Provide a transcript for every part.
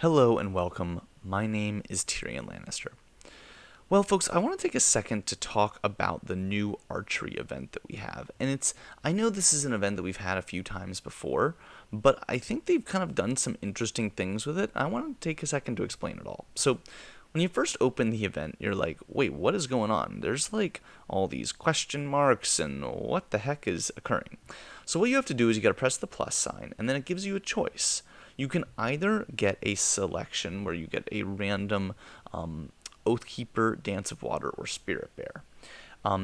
Hello and welcome. My name is TyrionLanstr. Well, folks, I want to take a second to talk about the new archery event that we have. I know this is an event that we've had a few times before, but I think they've kind of done some interesting things with it. I want to take a second to explain it all. So, when you first open the event, you're like, wait, what is going on? There's like all these question marks and what the heck is occurring? So what you have to do is you got to press the plus sign and then it gives you a choice. You can either get a selection where you get a random Oathkeeper, Dance of Water, or Spirit Bear.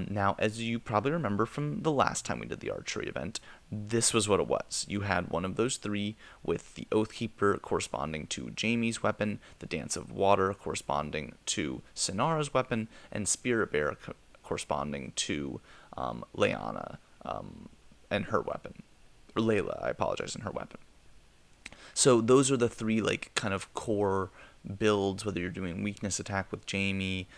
Now, as you probably remember from the last time we did the archery event, this was what it was. You had one of those three with the Oathkeeper corresponding to Jaime's weapon, the Dance of Water corresponding to Synara's weapon, and Spirit Bear corresponding to Lyanna and her weapon. Or Layla, I apologize, and her weapon. So those are the three like kind of core builds, whether you're doing weakness attack with Jaime,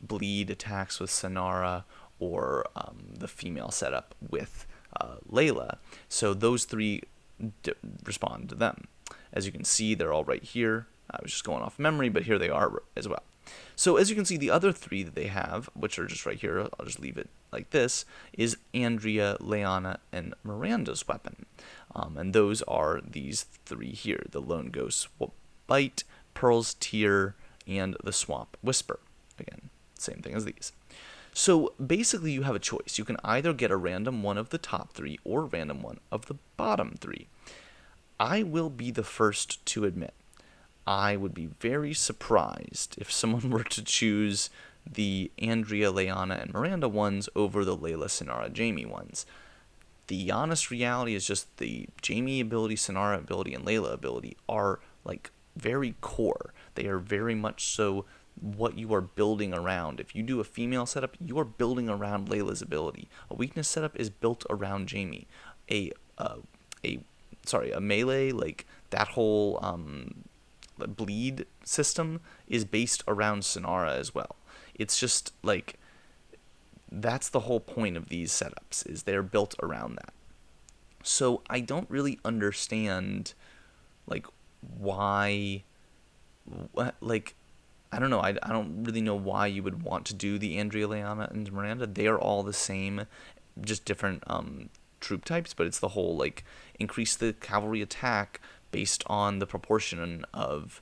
bleed attacks with Synara, or the female setup with Layla. So those three respond to them. As you can see, they're all right here. I was just going off memory, but here they are as well. So as you can see, the other three that they have, which are just right here, I'll just leave it like this, is Andrea, Lyanna, and Miranda's weapon. And those are these three here, the Lone Ghost's Bite, Pearl's Tear, and the Swamp Whisper. Again, same thing as these. So basically you have a choice. You can either get a random one of the top three or a random one of the bottom three. I will be the first to admit, I would be very surprised if someone were to choose the Andrea, Lyanna, and Miranda ones over the Layla, Synara, Jaime ones. The honest reality is just the Jaime ability, Synara ability, and Layla ability are like very core. They are very much so what you are building around. If you do a female setup, you are building around Layla's ability. A weakness setup is built around Jaime. A melee, like that whole bleed system is based around Synara as well. It's just like that's the whole point of these setups, is they're built around that. So I don't really understand like why, like, I don't know, I don't really know why you would want to do the Andrea, Lyanna, and Miranda. They are all the same, just different troop types, but it's the whole like increase the cavalry attack based on the proportion of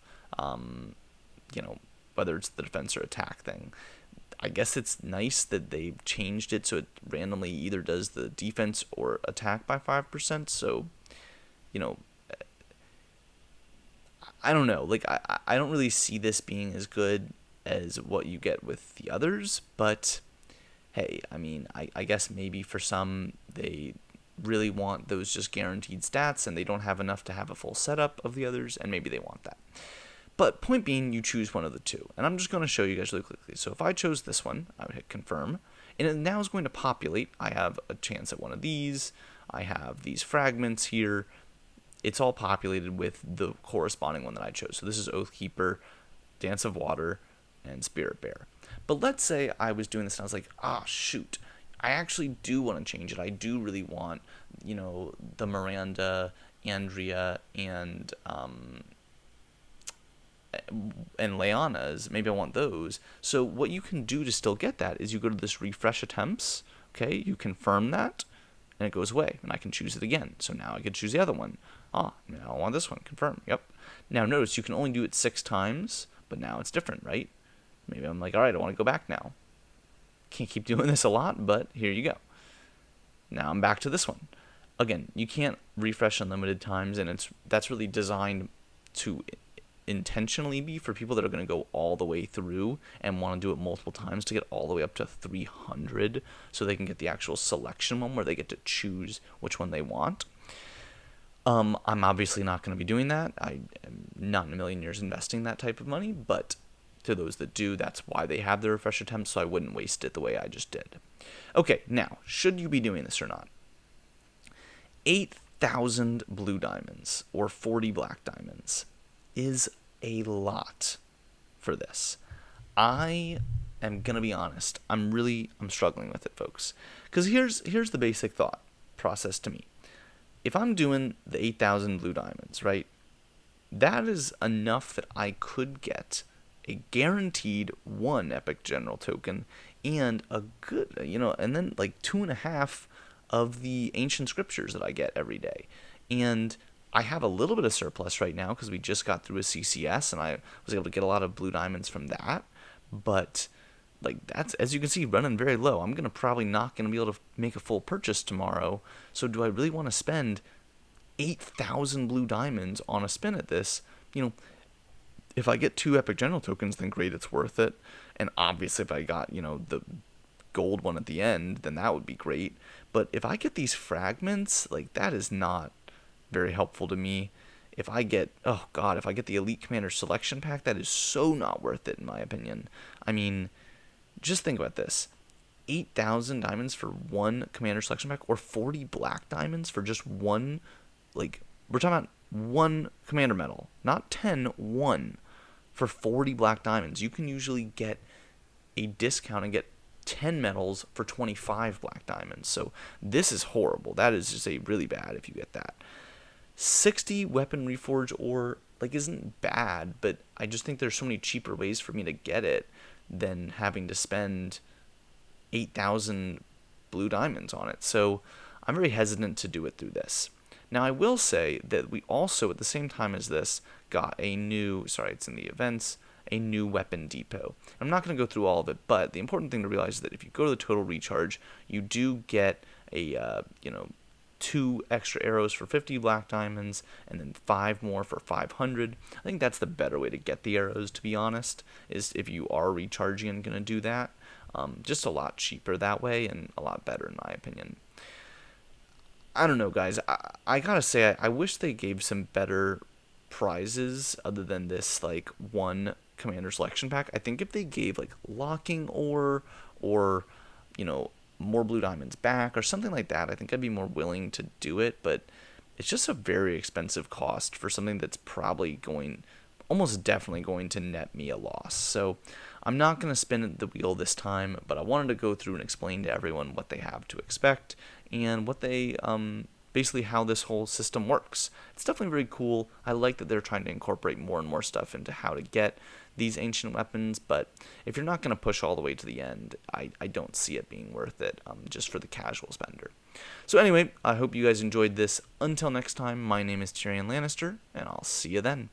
whether it's the defense or attack thing. I guess it's nice that they changed it so it randomly either does the defense or attack by 5%. So, I don't know. Like, I don't really see this being as good as what you get with the others. But, hey, I mean, I guess maybe for some, they really want those just guaranteed stats and they don't have enough to have a full setup of the others, and maybe they want that. But point being, you choose one of the two. And I'm just going to show you guys really quickly. So if I chose this one, I would hit confirm. And it now is going to populate. I have a chance at one of these. I have these fragments here. It's all populated with the corresponding one that I chose. So this is Oathkeeper, Dance of Water, and Spirit Bear. But let's say I was doing this and I was like, shoot. I actually do want to change it. I do really want, the Miranda, Andrea, and Lyanna's. Maybe I want those. So what you can do to still get that is you go to this refresh attempts. Okay, you confirm that, and it goes away, and I can choose it again. So now I can choose the other one. Now I want this one. Confirm. Yep. Now notice you can only do it 6 times, but now it's different, right? Maybe I'm like, all right, I want to go back now. Can't keep doing this a lot, but here you go. Now I'm back to this one. Again, you can't refresh unlimited times, and that's really designed to intentionally be for people that are going to go all the way through and want to do it multiple times to get all the way up to 300, so they can get the actual selection one where they get to choose which one they want. I'm obviously not going to be doing that. I am not in a million years investing that type of money, but to those that do, that's why they have the refresh attempts, so I wouldn't waste it the way I just did. Okay, now, should you be doing this or not? 8,000 blue diamonds or 40 black diamonds is a lot for this. I am going to be honest. I'm struggling with it, folks. Because here's the basic thought process to me. If I'm doing the 8,000 blue diamonds, right? that is enough that I could get a guaranteed 1 epic general token and a good, and then like 2.5 of the ancient scriptures that I get every day. And I have a little bit of surplus right now because we just got through a CCS and I was able to get a lot of blue diamonds from that. But like that's, as you can see, running very low. I'm probably not gonna be able to make a full purchase tomorrow. So do I really want to spend 8,000 blue diamonds on a spin at this? You know, if I get 2 epic general tokens, then great, it's worth it. And obviously, if I got the gold one at the end, then that would be great. But if I get these fragments, like that is not very helpful to me. If I get, oh god, if I get the Elite Commander Selection Pack, that is so not worth it in my opinion. I mean, just think about this. 8,000 diamonds for 1 Commander Selection Pack, or 40 black diamonds for just one, like, we're talking about 1 Commander medal, not 10, 1, for 40 black diamonds. You can usually get a discount and get 10 medals for 25 black diamonds. So this is horrible. That is just really bad if you get that. 60 weapon reforge ore, like, isn't bad, but I just think there's so many cheaper ways for me to get it than having to spend 8,000 blue diamonds on it. So I'm very hesitant to do it through this. Now I will say that we also, at the same time as this, got a new, sorry, it's in the events, a new weapon depot. I'm not going to go through all of it, but the important thing to realize is that if you go to the total recharge, you do get a, 2 extra arrows for 50 black diamonds, and then 5 more for 500. I think that's the better way to get the arrows, to be honest, is if you are recharging and going to do that. Just a lot cheaper that way, and a lot better in my opinion. I don't know, guys. I gotta say, I wish they gave some better prizes other than this, like, 1 Commander Selection Pack. I think if they gave, like, locking ore, or, more blue diamonds back or something like that, I think I'd be more willing to do it. But it's just a very expensive cost for something that's probably almost definitely going to net me a loss. So I'm not going to spin the wheel this time, but I wanted to go through and explain to everyone what they have to expect and what they basically how this whole system works. It's definitely very cool. I like that they're trying to incorporate more and more stuff into how to get these ancient weapons, but if you're not going to push all the way to the end, I don't see it being worth it, just for the casual spender. So anyway, I hope you guys enjoyed this. Until next time, my name is TyrionLanstr, and I'll see you then.